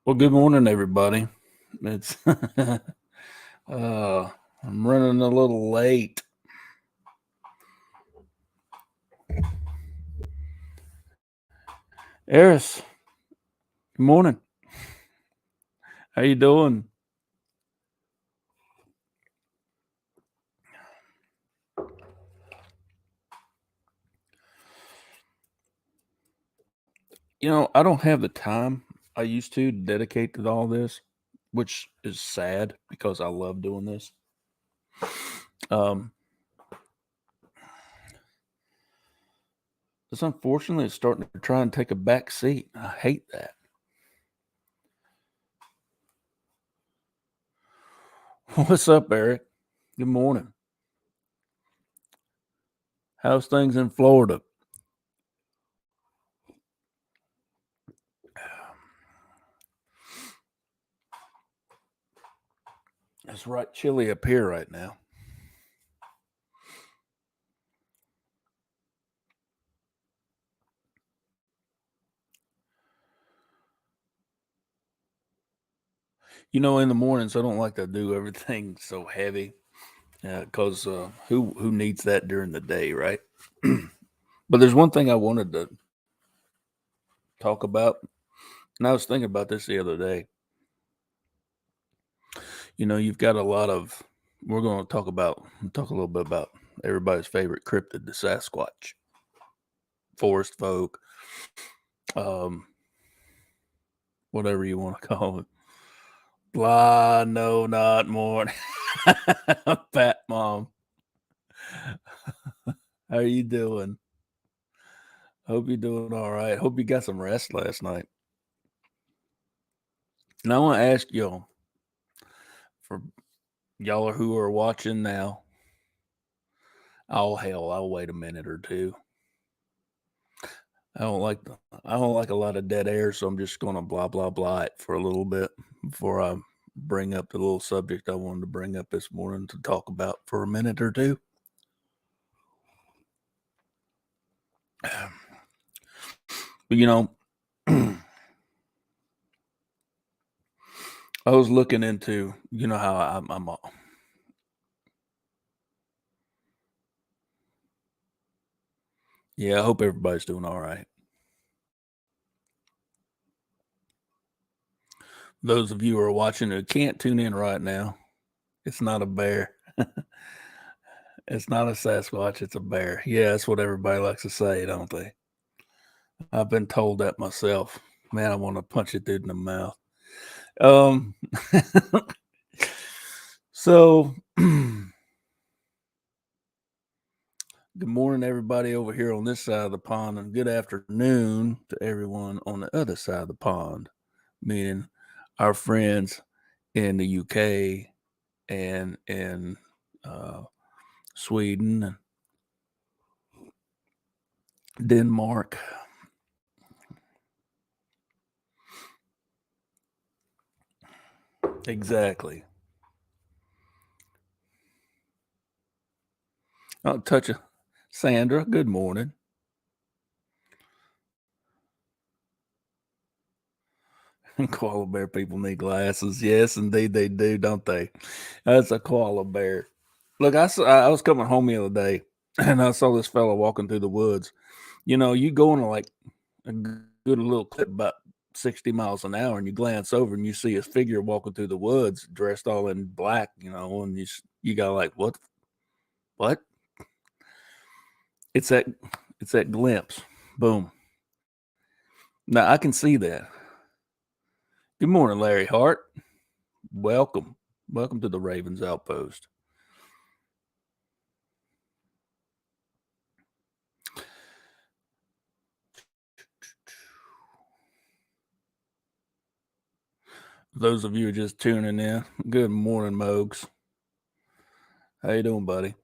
Well, good morning, everybody. It's I'm running a little late. Eris, good morning. How you doing? I don't have the time I used to dedicate to all this, which is sad because I love doing this. Um, it's unfortunately it's starting to try and take a back seat. I hate that. What's up, Eric? Good morning. How's things in Florida? It's right chilly up here right now. In the mornings I don't like to do everything so heavy. Because who needs that during the day, right? But there's one thing I wanted to talk about, and I was thinking about this the other day. You've got a lot of. We're going to talk a little bit about everybody's favorite cryptid, the Sasquatch, forest folk, um, whatever you want to call it. Blah, no, not more. Fat mom, how are you doing? Hope you're doing all right. Hope you got some rest last night. And I want to ask y'all, for y'all who are watching now, oh hell, I'll wait a minute or two. I don't like a lot of dead air, so I'm just gonna blah blah blah it for a little bit before I bring up the little subject I wanted to bring up this morning to talk about for a minute or two. But I was looking into how I'm yeah, I hope everybody's doing all right. Those of you who are watching who can't tune in right now, it's not a bear. It's not a Sasquatch, it's a bear. Yeah, that's what everybody likes to say, don't they? I've been told that myself. Man, I want to punch it dude in the mouth. Um, so good morning, everybody over here on this side of the pond, and good afternoon to everyone on the other side of the pond, meaning our friends in the UK and in Sweden and Denmark. Exactly. I'll touch you. Sandra, good morning. Koala bear people need glasses. Yes, indeed they do, don't they? That's a koala bear. Look, I was coming home the other day, and I saw this fella walking through the woods. You go on like a good little clip about 60 miles an hour, and you glance over and you see his figure walking through the woods, dressed all in black. And you got like what? It's that it's that glimpse. Boom. Now I can see that. Good morning, Larry Hart. Welcome. Welcome to the Ravens Outpost. Those of you who are just tuning in, good morning, Mogs. How you doing, buddy?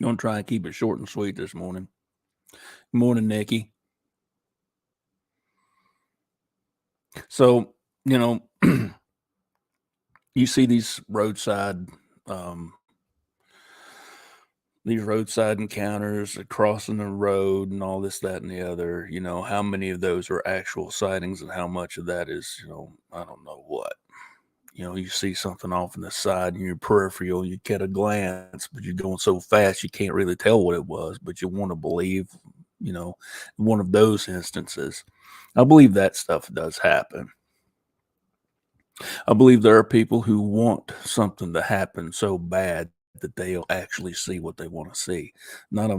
Gonna try and keep it short and sweet this morning. Good morning, Nikki. So, you see these roadside um, these roadside encounters, crossing the road, and all this, that, and the other. How many of those are actual sightings, and how much of that is, I don't know what. You see something off in the side in your peripheral, you get a glance, but you're going so fast you can't really tell what it was, but you want to believe, you know, one of those instances. I believe that stuff does happen. I believe there are people who want something to happen so bad that they'll actually see what they want to see. Not a,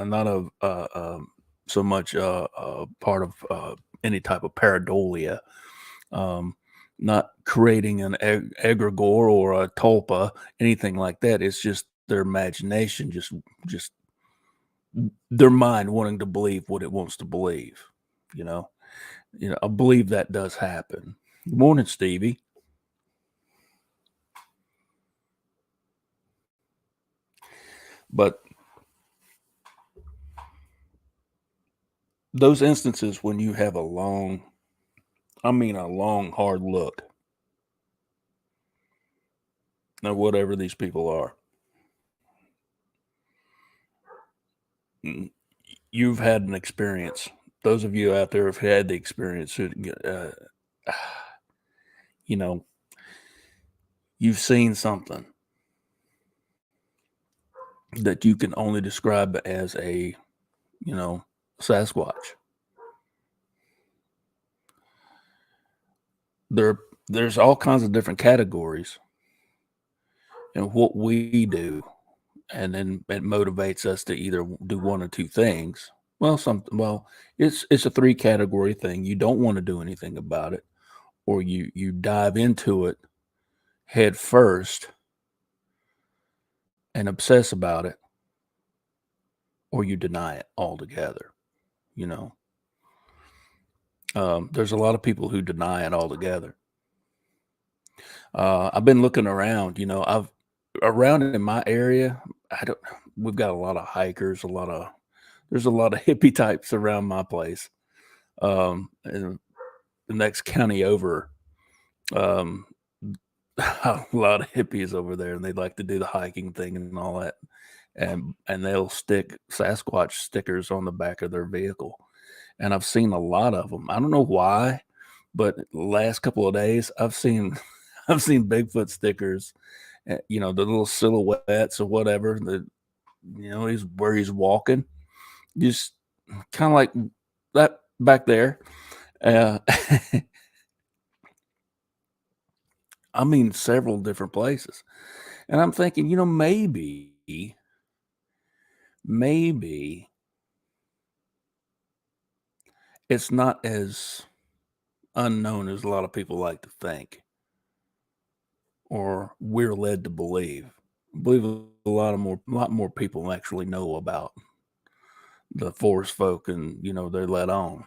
not a, so much part of any type of pareidolia. Um, Not creating an egregore or a tulpa, anything like that. It's just their imagination, just their mind wanting to believe what it wants to believe. You know, I believe that does happen. Good morning, Stevie. But those instances when you have a long, hard look at whatever these people are, mm, you've had an experience. Those of you out there have had the experience. You know, you've seen something that you can only describe as a, Sasquatch. There, there's all kinds of different categories in what we do, and then it motivates us to either do one or two things. Well, it's a three category thing. You don't want to do anything about it, or you dive into it head first and obsess about it, or you deny it altogether. You know, there's a lot of people who deny it altogether. I've been looking around. I've around in my area. I don't. We've got a lot of hikers. There's a lot of hippie types around my place. In the next county over, um, a lot of hippies over there, and they like to do the hiking thing and all that. And they'll stick Sasquatch stickers on the back of their vehicle, and I've seen a lot of them. I don't know why, but the last couple of days I've seen I've seen Bigfoot stickers. The little silhouettes or whatever. He's where he's walking, just kind of like that back there. Uh, I mean, several different places, and I'm thinking, maybe it's not as unknown as a lot of people like to think, or we're led to believe. I believe a lot more people actually know about the forest folk, and they're let on.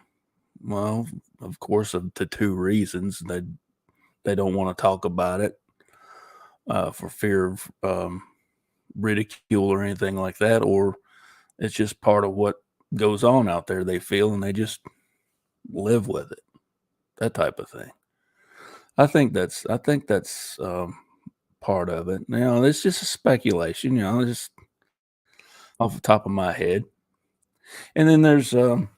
Well, of course, to two reasons: they don't want to talk about it for fear of ridicule or anything like that, or it's just part of what goes on out there. They feel, and they just live with it. That type of thing. I think that's part of it. It's just a speculation. Just off the top of my head. And then there's then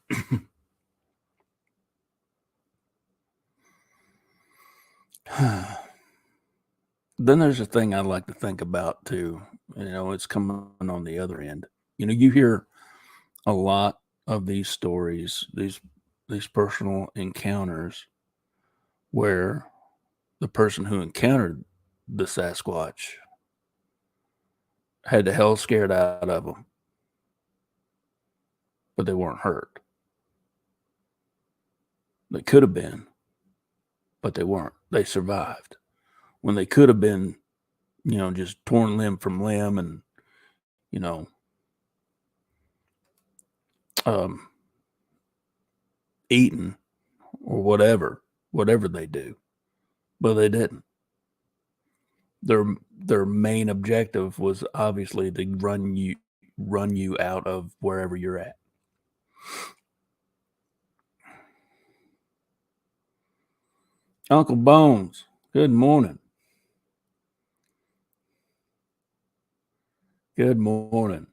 there's a thing I like to think about too. It's coming on the other end. You hear a lot of these stories, these personal encounters where the person who encountered the Sasquatch had the hell scared out of them, but they weren't hurt. They could have been, but they weren't. They survived when they could have been, just torn limb from limb and, you know, um, eaten or whatever they do, but they didn't. Their main objective was obviously to run you out of wherever you're at. Uncle Bones, good morning. Good morning.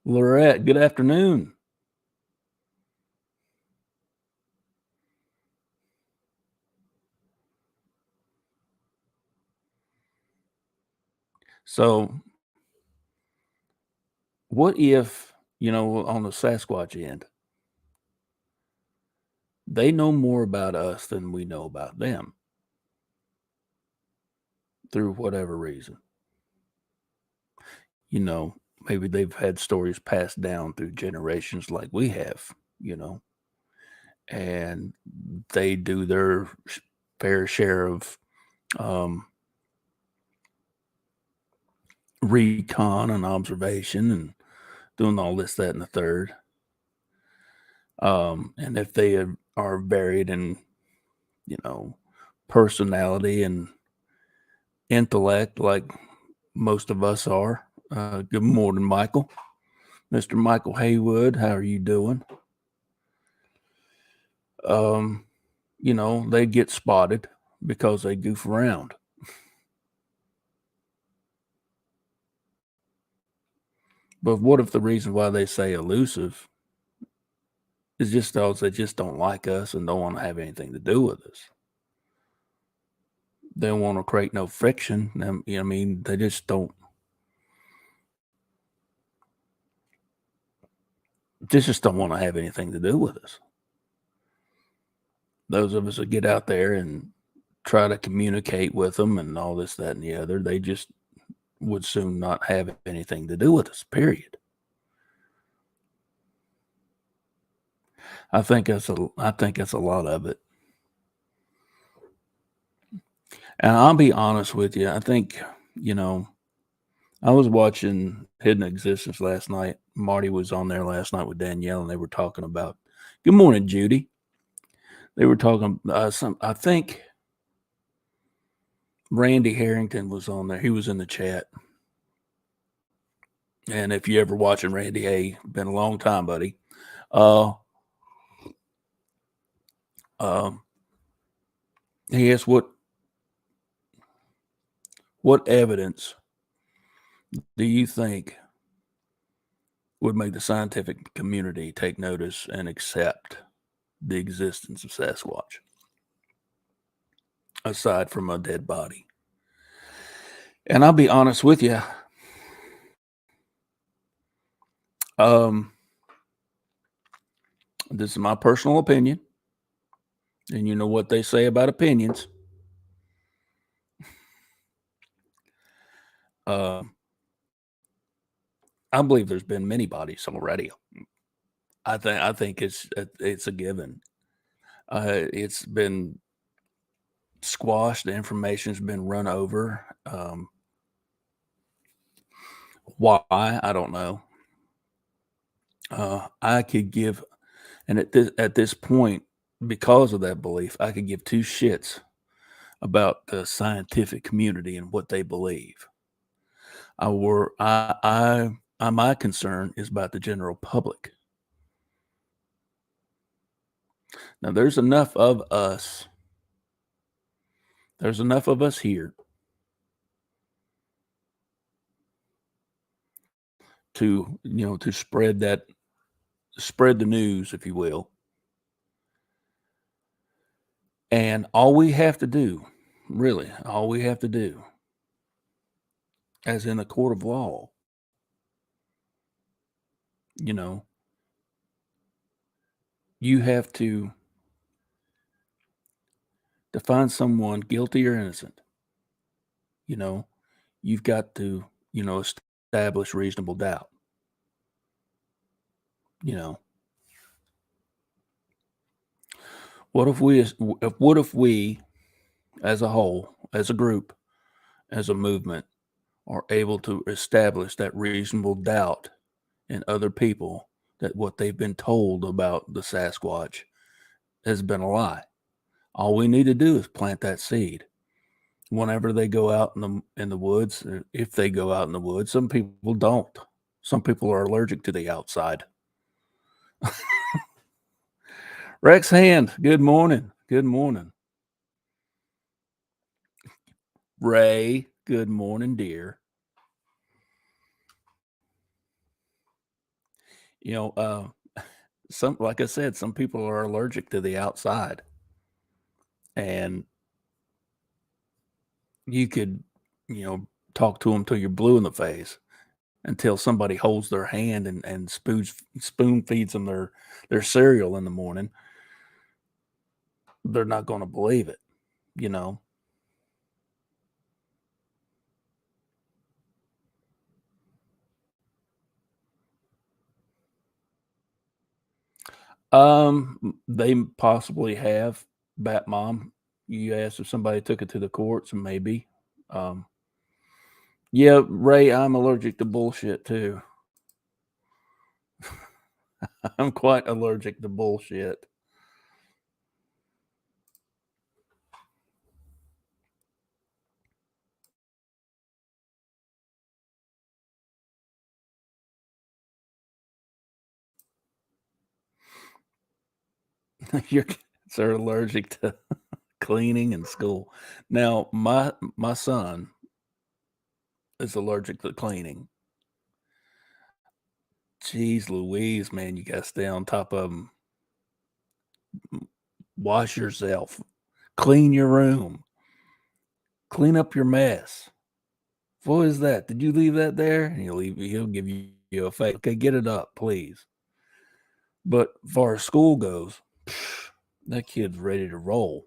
Lorette, good afternoon. So, what if, on the Sasquatch end, they know more about us than we know about them through whatever reason? You know, maybe they've had stories passed down through generations like we have, you know, and they do their fair share of um, recon and observation and doing all this, that, and the third. And if they are varied in, you know, personality and intellect like most of us are. Good morning, Michael. Mr. Michael Haywood, how are you doing? Um, they get spotted because they goof around. But what if the reason why they say elusive is just because they just don't like us and don't want to have anything to do with us? They don't want to create no friction. I mean, they just don't. They just don't want to have anything to do with us. Those of us that get out there and try to communicate with them and all this, that, and the other, they just would soon not have anything to do with us, period. I think that's a lot of it. And I'll be honest with you, I think, you know, I was watching Hidden Existence last night. Marty was on there last night with Danielle, and they were talking about good morning, Judy. They were talking I think Randy Harrington was on there. He was in the chat. And if you ever watching Randy, hey, been a long time, buddy. Uh um he asked what evidence do you think would make the scientific community take notice and accept the existence of Sasquatch aside from a dead body? And I'll be honest with you, um, this is my personal opinion, and you know what they say about opinions. Uh, I believe there's been many bodies already. I think it's a given. It's been squashed. The information's been run over. Why I don't know. I could give, and at this point, because of that belief, I could give two shits about the scientific community and what they believe. My concern is about the general public. Now, there's enough of us here to spread the news, if you will. And all we have to do, really, all we have to do, as in a court of law, you know, you have to find someone guilty or innocent, you know, you've got to, establish reasonable doubt, you know. What if we as a whole, as a group, as a movement are able to establish that reasonable doubt in other people that what they've been told about the Sasquatch has been a lie. All we need to do is plant that seed. Whenever they go out in the woods, if they go out in the woods, some people don't. Some people are allergic to the outside. Rex Hand, good morning. Good morning. Ray, good morning, dear. You know, some like I said, some people are allergic to the outside, and you could, you know, talk to them till you're blue in the face until somebody holds their hand and spoon feeds them their cereal in the morning. They're not going to believe it, you know. They possibly have bat mom. You asked if somebody took it to the courts, maybe. Um, yeah, Ray, I'm allergic to bullshit too. I'm quite allergic to bullshit. Your kids are allergic to cleaning and school. Now, my son is allergic to cleaning. Jeez Louise, man, you gotta stay on top of them. Wash yourself, clean your room, clean up your mess. What is that? Did you leave that there? And he'll give you a face. Okay, get it up, please. But as far as school goes, that kid's ready to roll.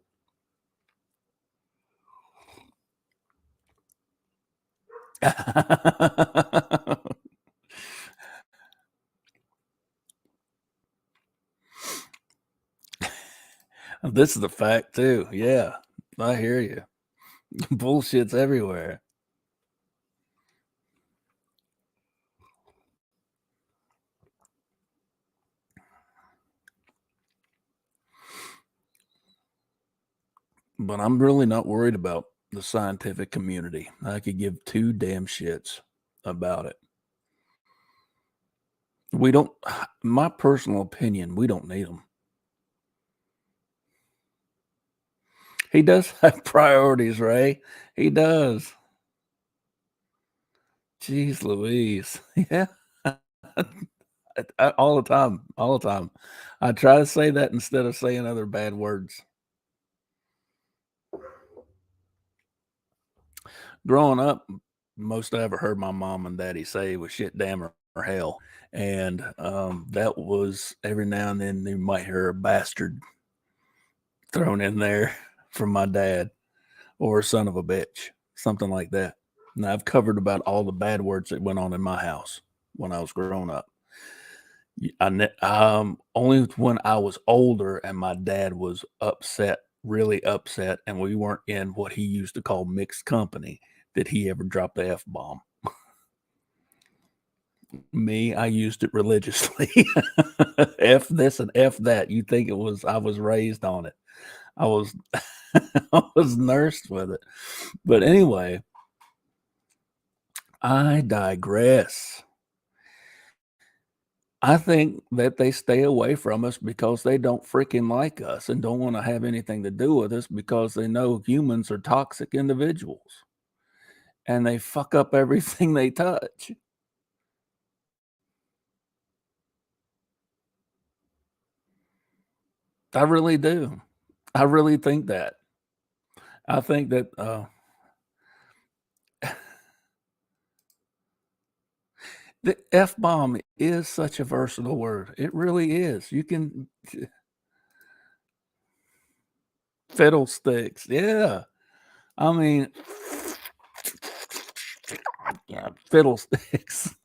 This is the fact too. Yeah, I hear you. Bullshit's everywhere. But I'm really not worried about the scientific community. I could give two damn shits about it. We don't, my personal opinion, we don't need them. He does have priorities, Ray. He does. Jeez Louise. Yeah. All the time. All the time. I try to say that instead of saying other bad words. Growing up, most I ever heard my mom and daddy say was shit, damn, or hell. And that was every now and then you might hear a bastard thrown in there from my dad or son of a bitch, something like that. And I've covered about all the bad words that went on in my house when I was growing up. Only when I was older and my dad was upset, really upset, and we weren't in what he used to call mixed company, did he ever drop the F bomb. Me, I used it religiously. F this and F that. You think it was I was raised on it. I was I was nursed with it. But anyway, I digress. I think that they stay away from us because they don't freaking like us and don't want to have anything to do with us because they know humans are toxic individuals and they fuck up everything they touch. I really do. I really think that. I think that the F bomb is such a versatile word. It really is. You can fiddlesticks. Yeah. I mean, yeah, fiddlesticks.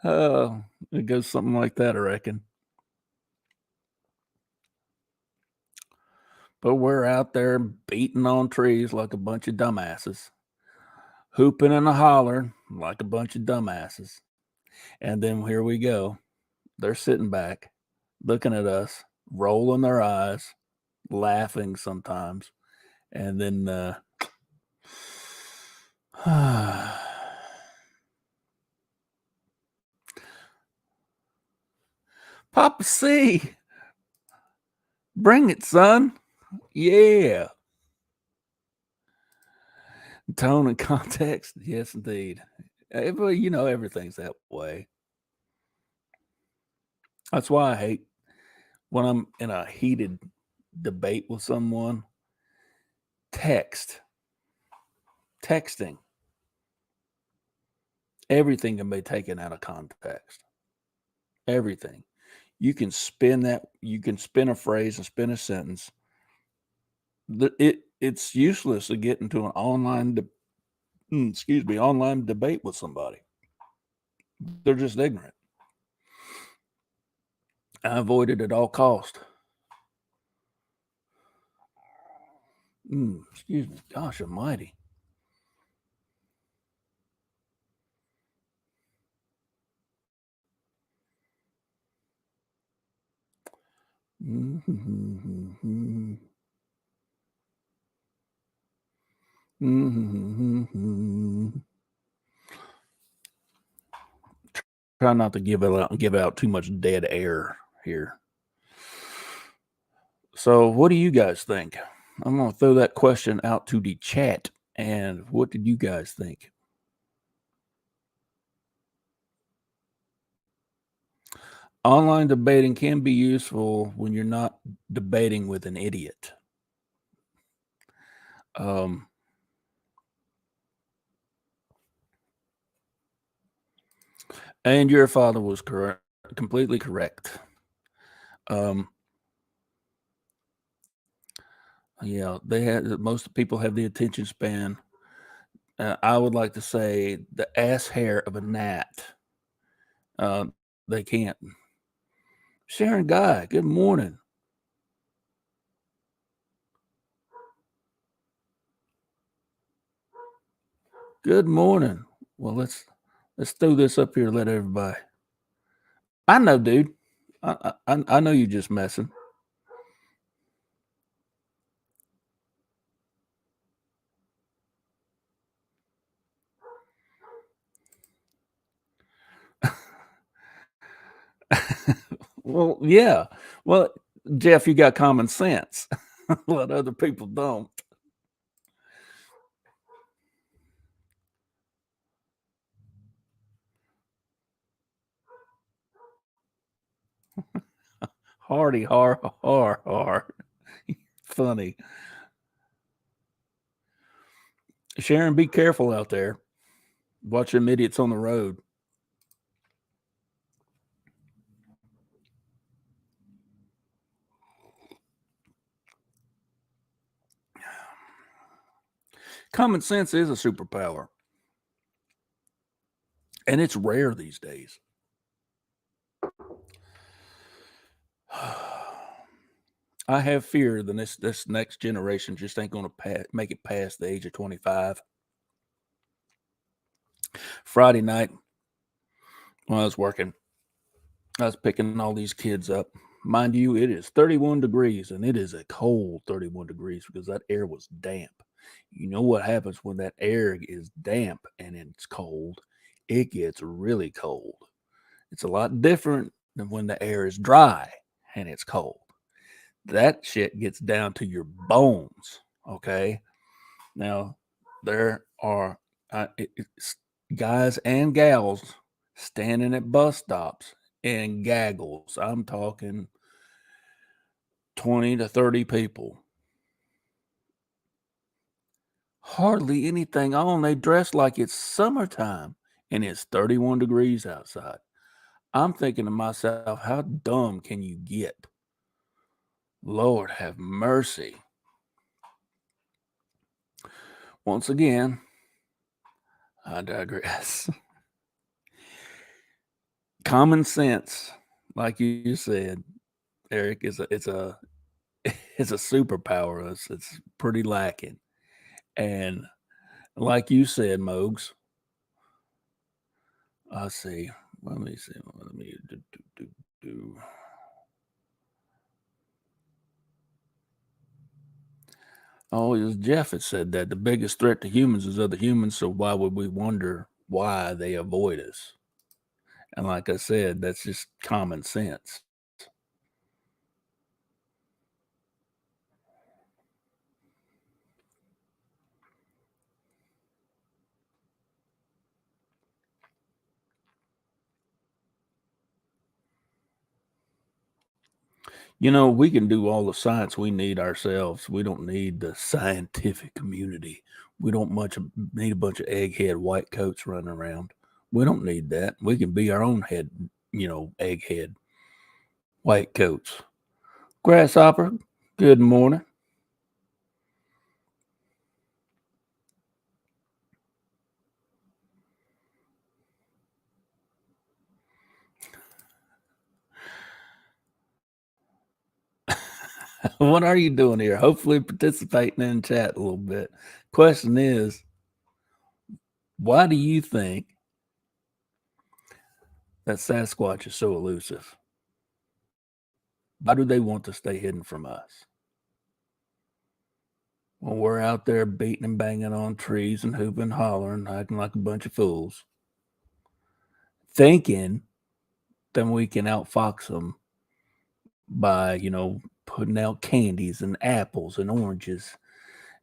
Oh, it goes something like that, I reckon. But we're out there beating on trees like a bunch of dumbasses, hooping and a hollering like a bunch of dumbasses. And then here we go. They're sitting back, looking at us, rolling their eyes, laughing sometimes. And then, Papa C, bring it, son. Yeah. Tone and context. Yes, indeed. Well, you know, everything's that way. That's why I hate when I'm in a heated debate with someone. Text, texting, everything can be taken out of context. Everything. You can spin a phrase and spin a sentence. It's useless to get into an online debate with somebody. They're just ignorant. I avoid it at all cost. Excuse me. Gosh almighty. Mhm. Mhm. Try not to give out too much dead air here. So, what do you guys think? I'm gonna throw that question out to the chat. And what did you guys think? Online debating can be useful when you're not debating with an idiot. Um, and your father was correct, completely correct. Um, yeah, most people have the attention span. I would like to say the ass hair of a gnat. Uh, they can't. Sharon Guy, good morning. Good morning. Well, let's throw this up here. Let everybody. I know, dude. I know you just messing. Well, yeah. Well, Jeff, you got common sense. A lot of other people don't. Hardy, har, har, har. Funny. Sharon, be careful out there. Watch them idiots on the road. Common sense is a superpower, and it's rare these days. I have fear that this next generation just ain't going to make it past the age of 25. Friday night, when I was working, I was picking all these kids up. Mind you, it is 31 degrees, and it is a cold 31 degrees because that air was damp. You know what happens when that air is damp and it's cold? It gets really cold. It's a lot different than when the air is dry and it's cold. That shit gets down to your bones. Okay. Now, there are guys and gals standing at bus stops in gaggles. I'm talking 20 to 30 people. Hardly anything on. They dress like it's summertime and it's 31 degrees outside. I'm thinking to myself, how dumb can you get? Lord have mercy. Once again, I digress. Common sense, like you said, Eric, it's a superpower. It's pretty lacking. And like you said, Mogs, I see. Let me see. Let me do. Oh, it was Jeff had said that the biggest threat to humans is other humans. So why would we wonder why they avoid us? And like I said, that's just common sense. We can do all the science we need ourselves. We don't need the scientific community. We don't much need a bunch of egghead white coats running around. We don't need that. We can be our own egghead white coats. Grasshopper, good morning. What are you doing here? Hopefully participating in chat a little bit. Question is, why do you think that Sasquatch is so elusive? Why do they want to stay hidden from us? When we're out there beating and banging on trees and hooping and hollering, acting like a bunch of fools, thinking that we can outfox them by, putting out candies and apples and oranges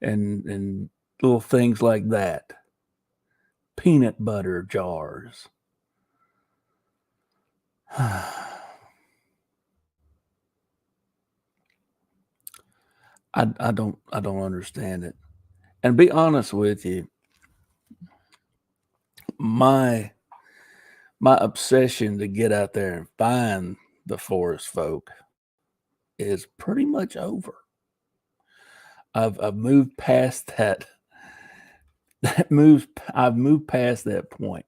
and little things like that. Peanut butter jars. I don't understand it. And be honest with you, my my obsession to get out there and find the forest folk is pretty much over. I've moved past that. I've moved past that point.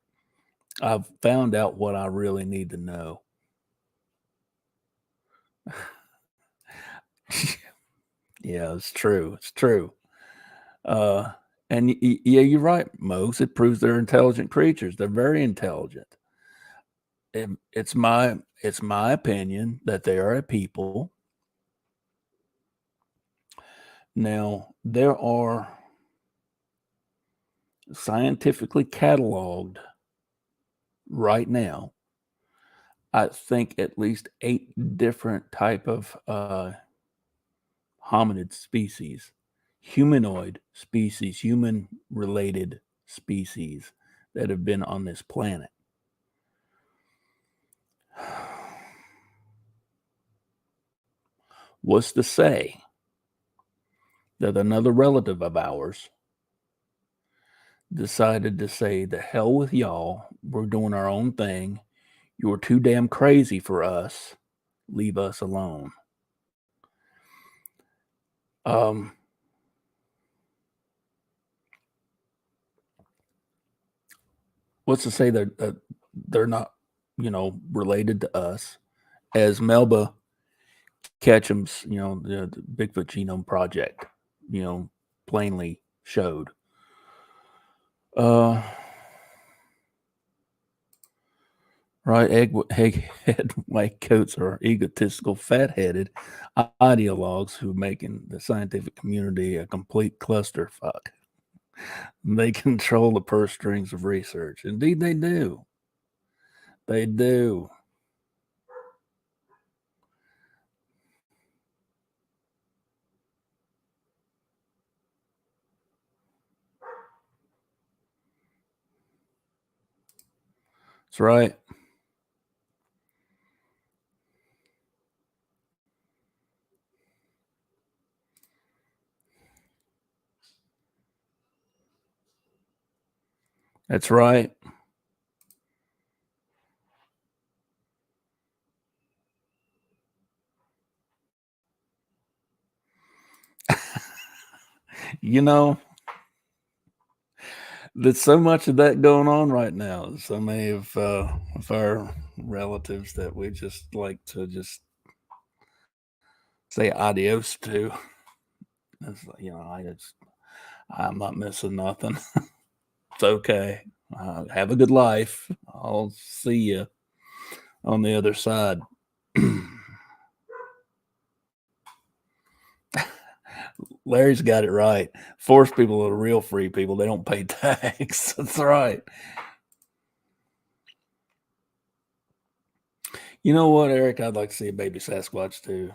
I've found out what I really need to know. Yeah, it's true. It's true. Uh, and yeah, you're right, Mose. It proves they're intelligent creatures. They're very intelligent. It's my opinion that they are a people. Now there are scientifically cataloged right now. I think at least 8 different type of hominid species, humanoid species, human related species that have been on this planet. What's to say that another relative of ours decided to say, the hell with y'all, we're doing our own thing. You're too damn crazy for us. Leave us alone. Um, what's to say that they're not, related to us? As Melba Ketchum's, the Bigfoot Genome Project, plainly showed. Uh, right, egghead white coats are egotistical, fat-headed ideologues who are making the scientific community a complete clusterfuck. They control the purse strings of research. Indeed, they do. They do. That's right. That's right. You know, there's so much of that going on right now. So many of our relatives that we just like to just say adios to. It's like, I'm not missing nothing. It's okay. Have a good life. I'll see you on the other side. Larry's got it right. Force people are real free people. They don't pay tax. That's right. You know what, Eric? I'd like to see a baby Sasquatch too.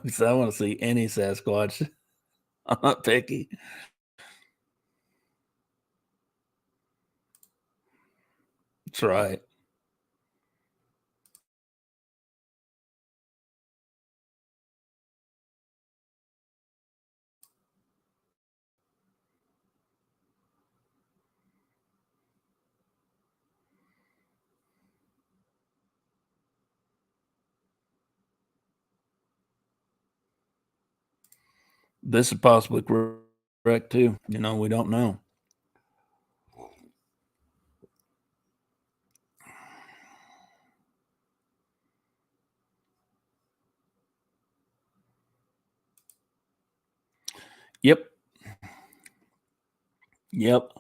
So I want to see any Sasquatch. I'm not picky. That's right. This is possibly correct too. We don't know. Yep. Yep.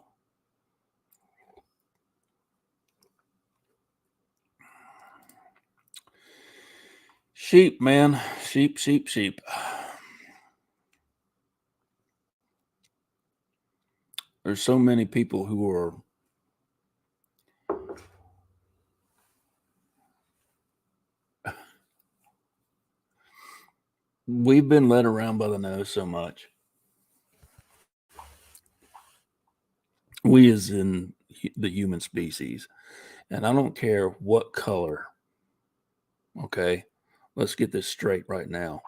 Sheep, man. Sheep, sheep, sheep. There's so many people who are we've been led around by the nose so much. We as in the human species. And I don't care what color. Okay. Let's get this straight right now.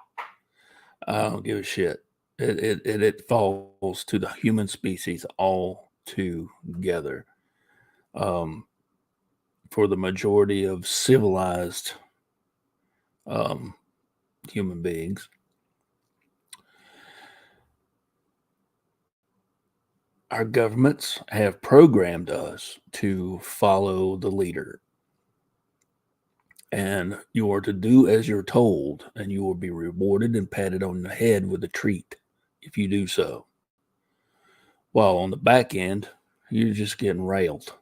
I don't give a shit. It falls to the human species all together. Um, for the majority of civilized um, human beings, our governments have programmed us to follow the leader. And you are to do as you're told, and you will be rewarded and patted on the head with a treat if you do so. While on the back end, you're just getting railed.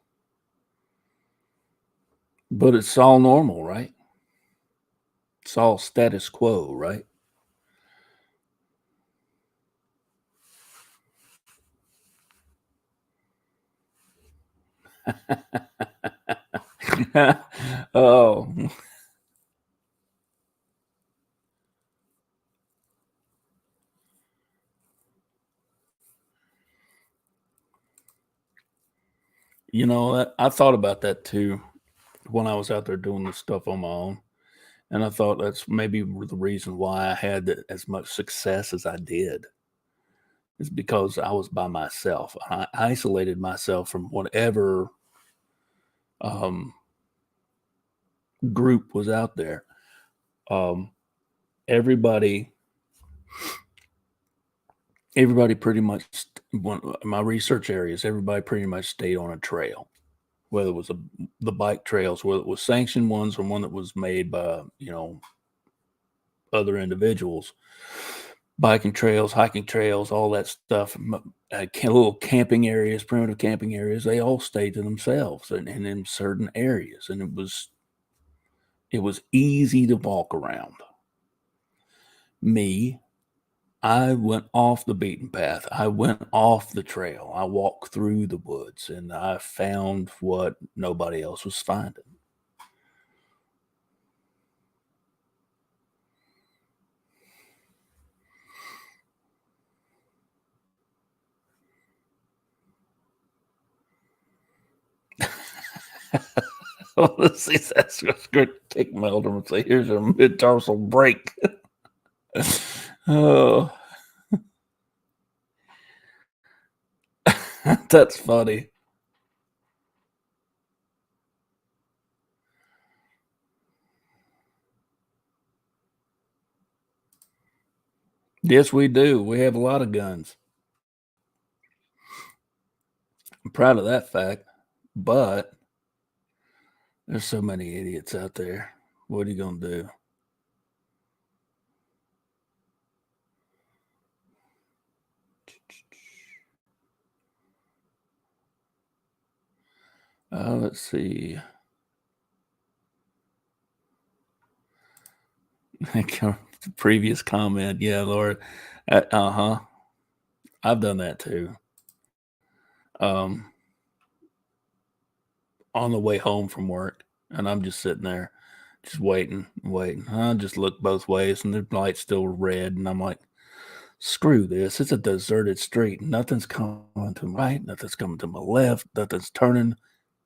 But it's all normal, right? It's all status quo, right? Oh, I thought about that too when I was out there doing this stuff on my own. And I thought that's maybe the reason why I had as much success as I did is because I was by myself. I isolated myself from whatever um, group was out there. Um, everybody, everybody pretty much, my research areas, everybody pretty much stayed on a trail, whether it was the bike trails, whether it was sanctioned ones or one that was made by, other individuals, biking trails, hiking trails, all that stuff, little camping areas, primitive camping areas, they all stayed to themselves and in certain areas. And it was easy to walk around. Me, I went off the beaten path. I went off the trail. I walked through the woods and I found what nobody else was finding. Well, let's see. That's what's going to take Melder and say, here's a mid tarsal break. Oh, that's funny. Yes, we do. We have a lot of guns. I'm proud of that fact, but there's so many idiots out there. What are you going to do? Let's see. Previous comment. Yeah, Lord. Uh huh. I've done that too. Um, on the way home from work, and I'm just sitting there, just waiting, waiting. I just look both ways, and the light's still red, and I'm like, Screw this. It's a deserted street. Nothing's coming to my right. Nothing's coming to my left. Nothing's turning.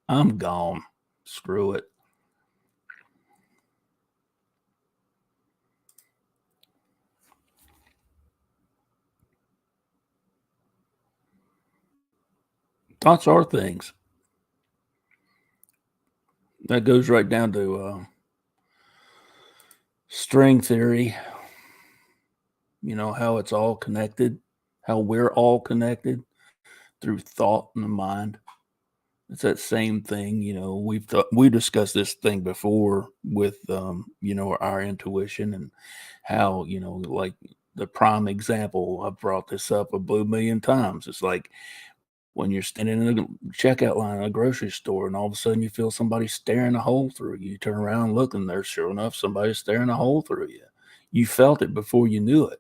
I'm gone. Screw it. Thoughts are things. That goes right down to string theory, how it's all connected, how we're all connected through thought and the mind. It's that same thing, we discussed this thing before with our intuition and how, like the prime example, I've brought this up a blue million times. It's like when you're standing in a checkout line at a grocery store and all of a sudden you feel somebody staring a hole through you. You turn around and look and there's sure enough somebody staring a hole through you. You felt it before you knew it.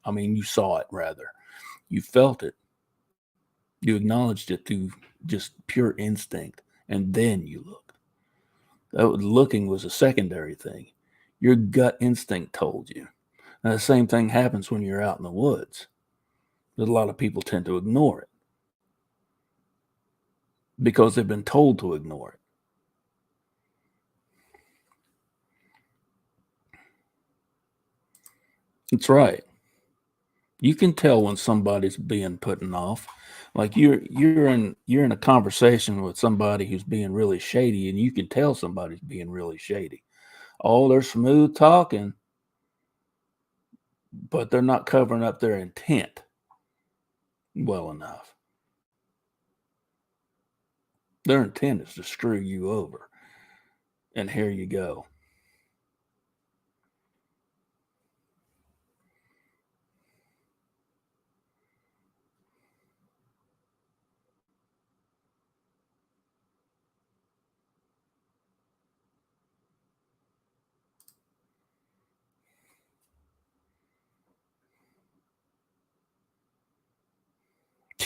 I mean, you saw it rather. You felt it. You acknowledged it through just pure instinct, and then you looked. Looking was a secondary thing. Your gut instinct told you. Now, the same thing happens when you're out in the woods. But a lot of people tend to ignore it because they've been told to ignore it. That's right. You can tell when somebody's being put off. Like you're in a conversation with somebody who's being really shady, and you can tell somebody's being really shady. Oh, they're smooth talking, but they're not covering up their intent well enough. Their intent is to screw you over. And here you go.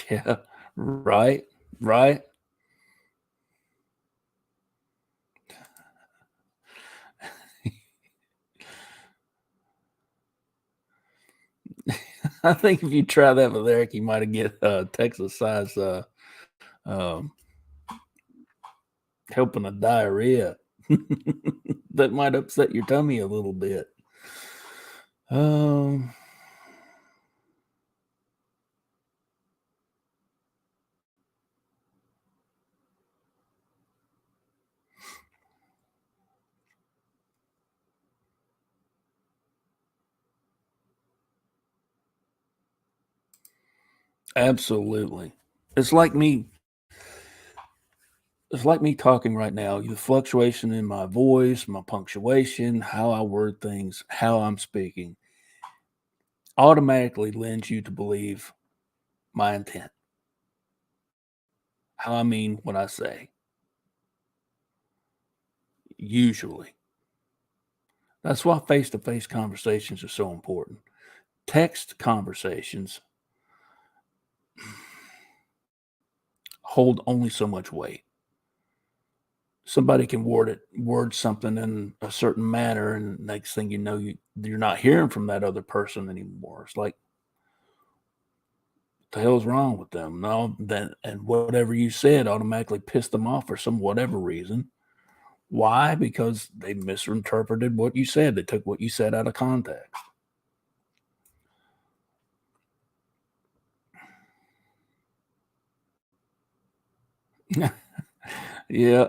Yeah, right, right. I think if you try that with Eric, you might get Texas size um, helping a diarrhea. That might upset your tummy a little bit. Um, Absolutely. It's like me. It's like me talking right now. The fluctuation in my voice, my punctuation, how I word things, how I'm speaking, automatically lends you to believe my intent, how I mean what I say. Usually, that's why face-to-face conversations are so important. Text conversations hold only so much weight. Somebody can word something in a certain manner, and next thing you know, you're not hearing from that other person anymore. It's like, the hell's wrong with them? No, then and whatever you said automatically pissed them off for some whatever reason. Why? Because they misinterpreted what you said. They took what you said out of context. Yeah.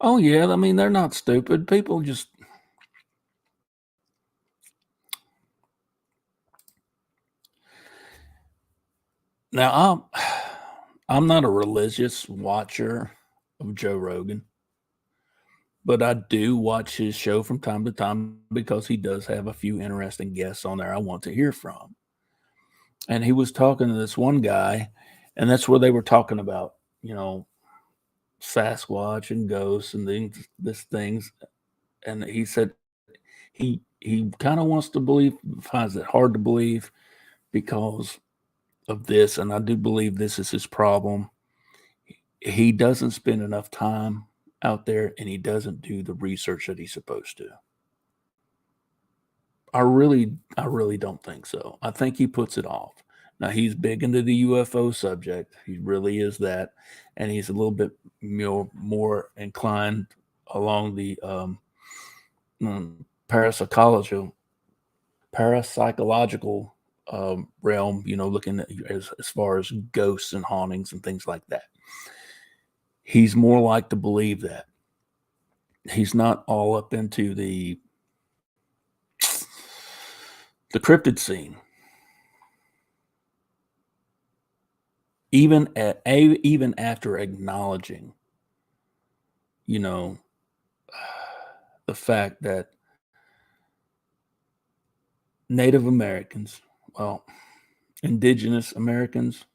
Oh yeah. I mean, they're not stupid. People just now I'm not a religious watcher of Joe Rogan, but I do watch his show from time to time because he does have a few interesting guests on there I want to hear from. And he was talking to this one guy, and that's where they were talking about, you know, Sasquatch and ghosts and things, this things. And he said he kind of wants to believe, finds it hard to believe because of this, and I do believe this is his problem. he doesn't spend enough time out there and he doesn't do the research that he's supposed to. I really don't think so. I think he puts it off. Now he's big into the UFO subject. He really is that, and he's a little bit more inclined along the parapsychological realm. Looking at as far as ghosts and hauntings and things like that. He's more like to believe that. He's not all up into the cryptid scene. Even after acknowledging, you know, the fact that Native Americans, well, indigenous Americans,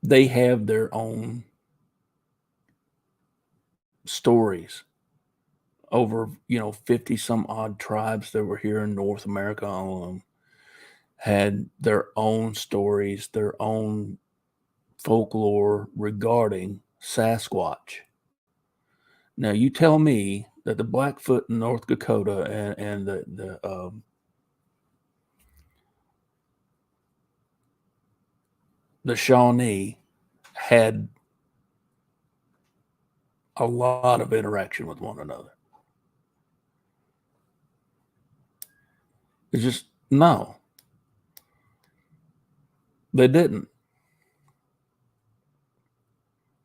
they have their own stories over, 50 some odd tribes that were here in North America alone had their own stories, their own folklore regarding Sasquatch. Now, you tell me that the Blackfoot in North Dakota and the Shawnee had a lot of interaction with one another. It's just no, they didn't.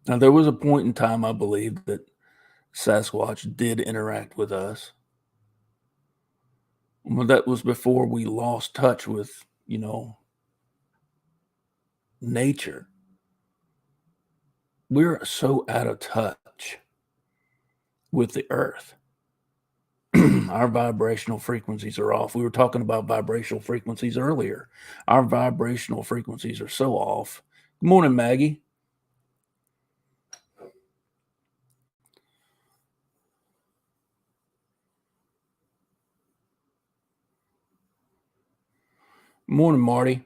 Now, there was a point in time, I believe, that Sasquatch did interact with us. Well, that was before we lost touch with, nature. We're so out of touch with the earth. Our vibrational frequencies are off. We were talking about vibrational frequencies earlier. Our vibrational frequencies are so off. Good morning, Maggie. Morning, Marty.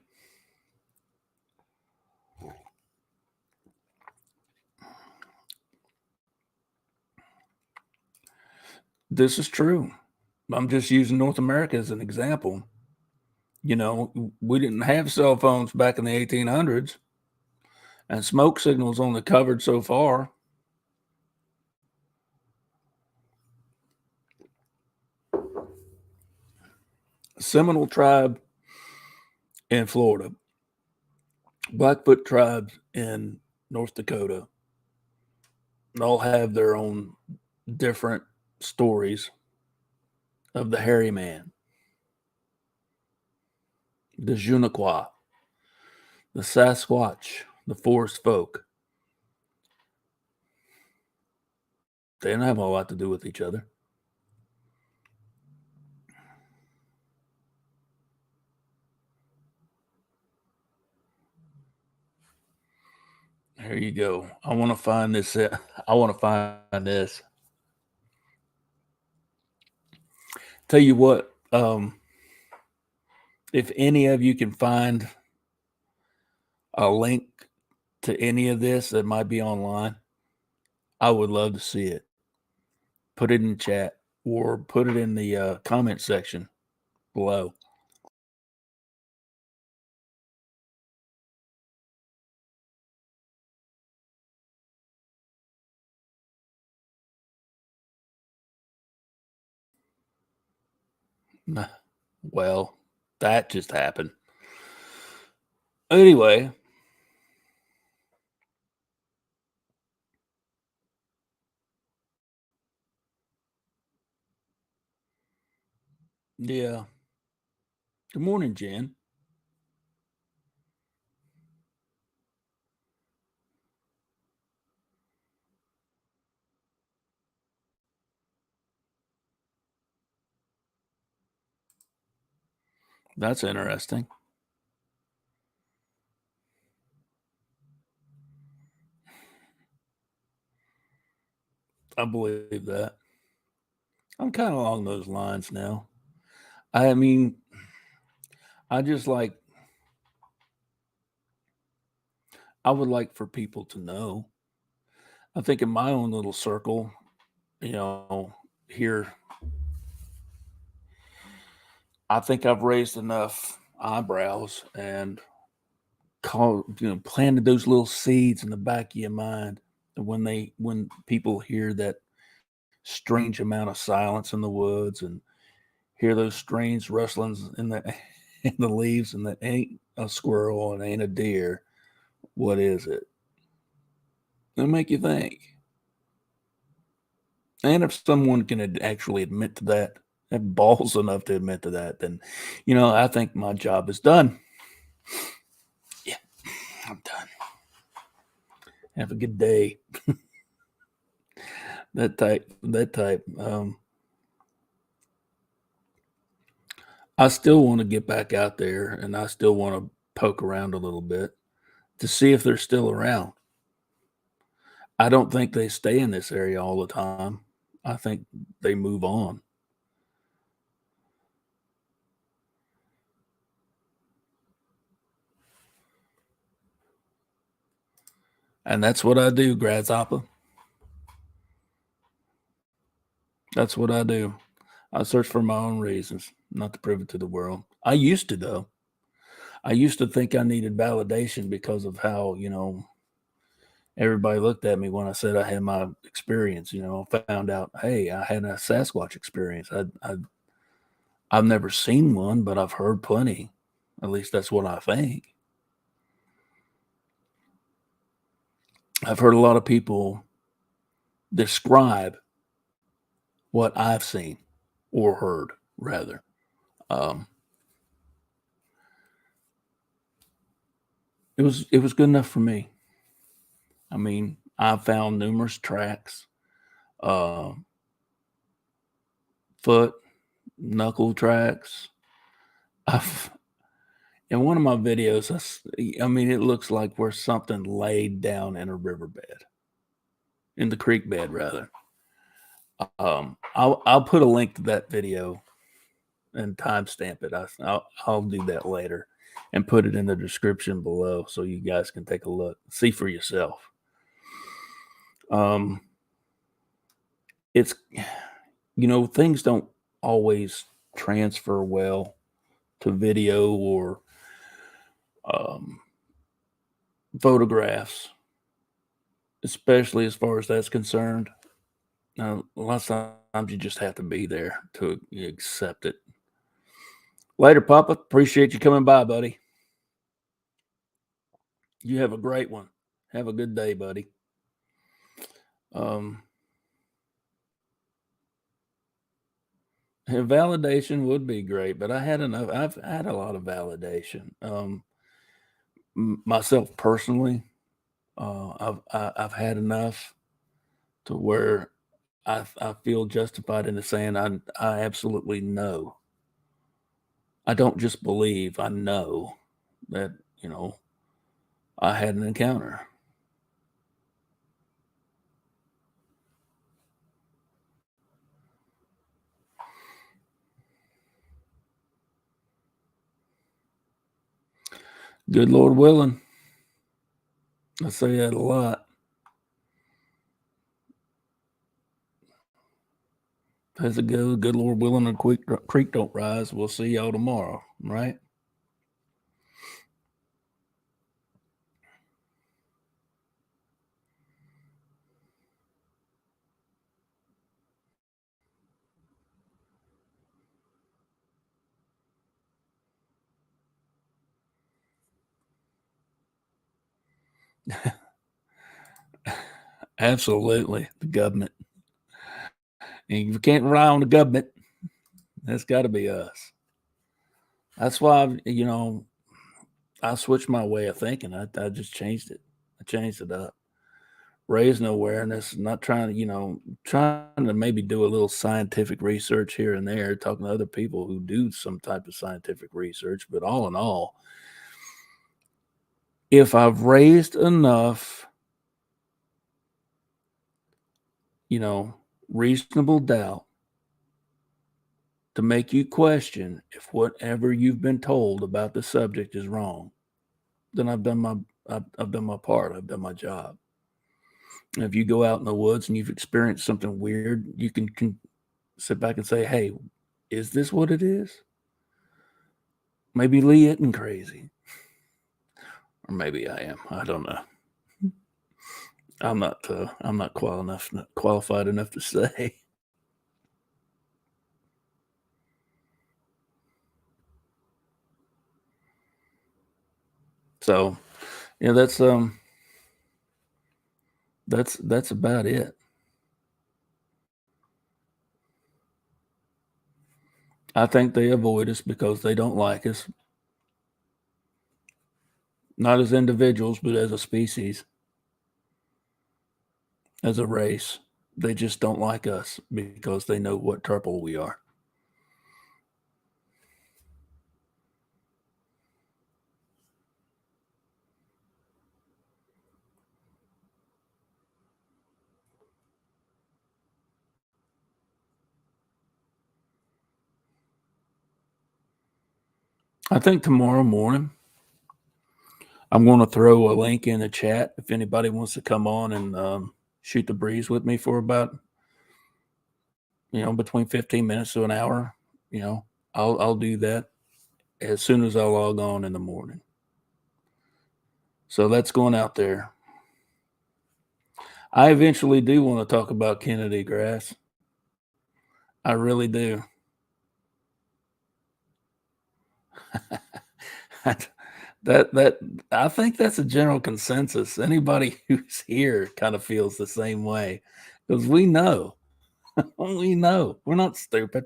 This is true. I'm just using North America as an example. We didn't have cell phones back in the 1800s, and smoke signals only covered so far. Seminole tribe in Florida, Blackfoot tribes in North Dakota, all have their own different stories of the hairy man, the Junaqua, the Sasquatch, the forest folk. They didn't have a lot to do with each other. Here you go. I want to find this. I want to find this. Tell you what, if any of you can find a link to any of this that might be online, I would love to see it. Put it in chat or put it in the comment section below. Well, that just happened. Anyway, yeah. Good morning, Jen. That's interesting. I believe that. I'm kind of along those lines now. I mean, I just like I would like for people to know. I think in my own little circle, you know, here, I think I've raised enough eyebrows and planted those little seeds in the back of your mind. And when people hear that strange amount of silence in the woods and hear those strange rustlings in the in the leaves, and that ain't a squirrel and ain't a deer, what is it? It'll make you think. And if someone can actually admit to that, have balls enough to admit to that, then, I think my job is done. Yeah, I'm done. Have a good day. That type. I still want to get back out there, and I still want to poke around a little bit to see if they're still around. I don't think they stay in this area all the time. I think they move on. And that's what I do, Grasshopper. That's what I do. I search for my own reasons, not to prove it to the world. I used to, though. I used to think I needed validation because of how, everybody looked at me when I said I had my experience. Found out, hey, I had a Sasquatch experience. I've never seen one, but I've heard plenty. At least that's what I think. I've heard a lot of people describe what I've seen or heard, rather. Um, it was good enough for me. I mean, I found numerous tracks, uh, foot, knuckle tracks. I've In one of my videos, I mean, it looks like where something laid down in a riverbed, in the creek bed, rather. I'll put a link to that video and timestamp it. I'll do that later and put it in the description below so you guys can take a look, see for yourself. Um, it's things don't always transfer well to video or um, photographs, especially as far as that's concerned. A lot of times you just have to be there to accept it. Later, Papa. Appreciate you coming by, buddy. You have a great one. Have a good day, buddy. Um, Validation would be great, but I had enough. I've had a lot of validation. Myself personally, I've had enough to where I feel justified in saying I absolutely know. I don't just believe. I know that I had an encounter. Good Lord willing. I say that a lot. As it goes, good Lord willing, and creek don't rise. We'll see y'all tomorrow, right? Absolutely. The government. And you can't rely on the government. That's got to be us. That's why, I switched my way of thinking. I just changed it. I changed it up. Raising awareness, not trying to, trying to maybe do a little scientific research here and there, talking to other people who do some type of scientific research. But all in all, if I've raised enough, you know, reasonable doubt to make you question if whatever you've been told about the subject is wrong, then I've done my part. I've done my job. And if you go out in the woods and you've experienced something weird, you can sit back and say, "Hey, is this what it is? Maybe Lee isn't crazy, or maybe I am. I don't know. I'm not qualified enough to say." So, yeah, that's about it. I think they avoid us because they don't like us, not as individuals, but as a species, as a race. They just don't like us because they know what trouble we are. I think tomorrow morning I'm going to throw a link in the chat if anybody wants to come on and shoot the breeze with me for about between 15 minutes to an hour. You know, I'll do that as soon as I log on in the morning. So that's going out there. I eventually do want to talk about Kennedy grass. I really do. that I think that's a general consensus. Anybody who's here kind of feels the same way because we know, we know we're not stupid.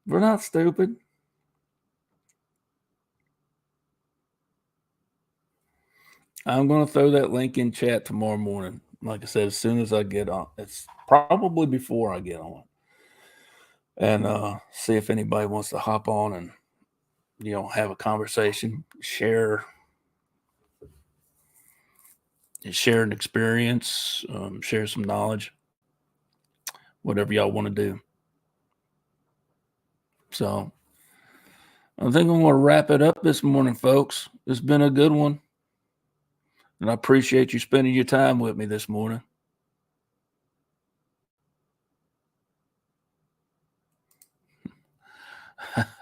We're not stupid. I'm going to throw that link in chat tomorrow morning. Like I said, as soon as I get on, it's probably before I get on, and see if anybody wants to hop on and have a conversation, share an experience, share some knowledge, whatever y'all want to do. So I think I'm going to wrap it up this morning, folks. It's been a good one, and I appreciate you spending your time with me this morning.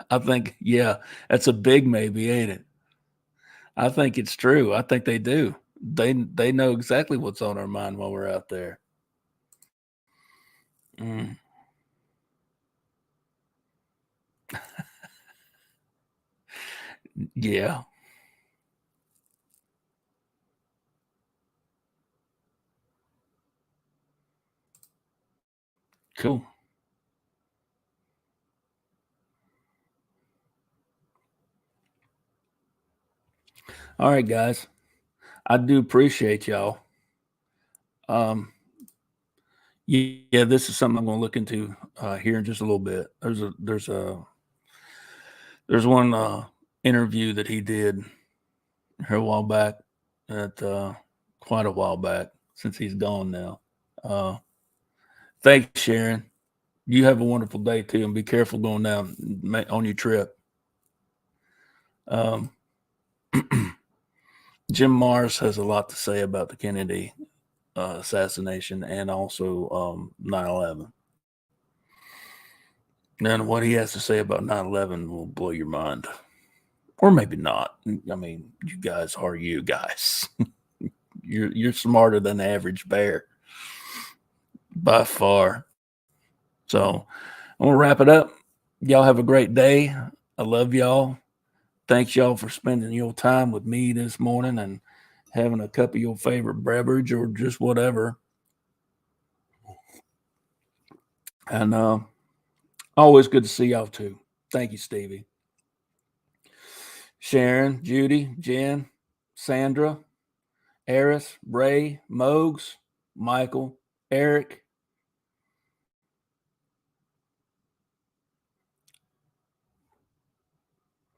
I think, yeah, that's a big maybe, ain't it? I think it's true. I think they do. They know exactly what's on our mind while we're out there. Mm. Yeah. Cool. All right, guys. I do appreciate y'all. Um, yeah, this is something I'm going to look into here in just a little bit. There's one interview that he did here a while back, at quite a while back since he's gone now. Uh, Thanks, Sharon. You have a wonderful day too, and be careful going down on your trip. Um, Jim Mars has a lot to say about the Kennedy assassination and also 9/11. And what he has to say about 9/11 will blow your mind, or maybe not. I mean, you guys are you guys. You're smarter than the average bear by far. So I'm gonna wrap it up. Y'all have a great day. I love y'all. Thanks y'all for spending your time with me this morning and having a cup of your favorite beverage or just whatever. And always good to see y'all too. Thank you, Stevie. Sharon, Judy, Jen, Sandra, Eris, Ray, Mogs, Michael, Eric.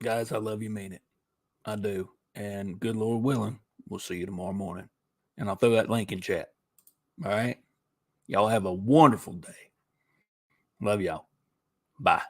Guys, I love you, mean it. I do. And good Lord willing, we'll see you tomorrow morning. And I'll throw that link in chat. All right. Y'all have a wonderful day. Love y'all. Bye.